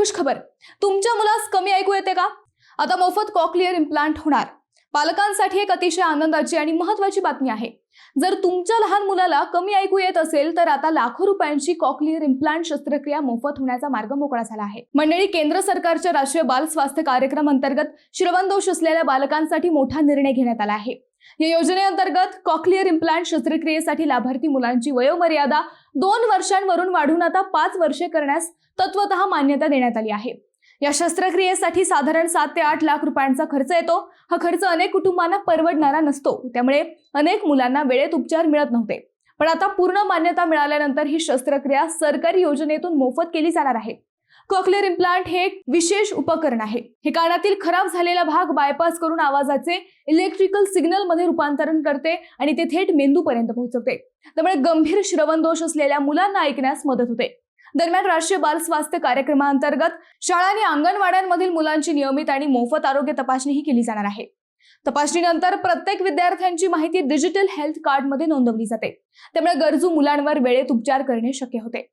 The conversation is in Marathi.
खुशखबर, तुमच्या मुलास कमी ऐकू येते का? आता मोफत कॉक्लिअर इम्प्लांट होणार. पालकांसाठी एक अतिशय आनंदाची आणि महत्त्वाची बातमी आहे. जर तुमच्या लहान मुलाला कमी ऐकू येत असेल तर आता लाखो रुपयांची कॉक्लिअर इम्प्लांट शस्त्रक्रिया मोफत होण्याचा मार्ग मोकळा झाला आहे. मंडळी, केंद्र सरकारच्या राष्ट्रीय बाल स्वास्थ्य कार्यक्रम अंतर्गत श्रवणदोष असलेल्या बालकांसाठी मोठा निर्णय घेण्यात आला आहे. या योजनेअंतर्गत कॉक्लिअर इम्प्लांट शस्त्रक्रियेसाठी लाभार्थी मुलांची वयोमर्यादा 2 वर्षांवरून वाढून आता 5 वर्षे करण्यास तत्वतः मान्यता देण्यात आली आहे. या शस्त्रक्रियेसाठी साधारण 7 ते 8 लाख रुपयांचा खर्च येतो. हा खर्च अनेक कुटुंबांना परवडणारा नसतो, त्यामुळे अनेक मुलांना वेळेत उपचार मिळत नव्हते. पण आता पूर्ण मान्यता मिळाल्यानंतर ही शस्त्रक्रिया सरकारी योजनेतून मोफत केली जाणार आहे. कॉक्लिअर इम्प्लांट हे एक विशेष उपकरण आहे. हे कानातील खराब झालेला भाग बायपास करून आवाजाचे इलेक्ट्रिकल सिग्नल मध्ये रूपांतरण करते आणि ते थेट मेंदूपर्यंत पोहोचवते. त्यामुळे गंभीर श्रवणदोष असलेल्या मुलांना ऐकण्यास मदत होते. दरम्यान, राष्ट्रीय बाल स्वास्थ्य कार्यक्रमाअंतर्गत शाळा आणि अंगणवाड्यांमधील मुलांची नियमित आणि मोफत आरोग्य तपासणीही केली जाणार आहे. तपासणीनंतर प्रत्येक विद्यार्थ्यांची माहिती डिजिटल हेल्थ कार्ड मध्ये नोंदवली जाते. त्यामुळे गरजू मुलांवर वेळेत उपचार करणे शक्य होते.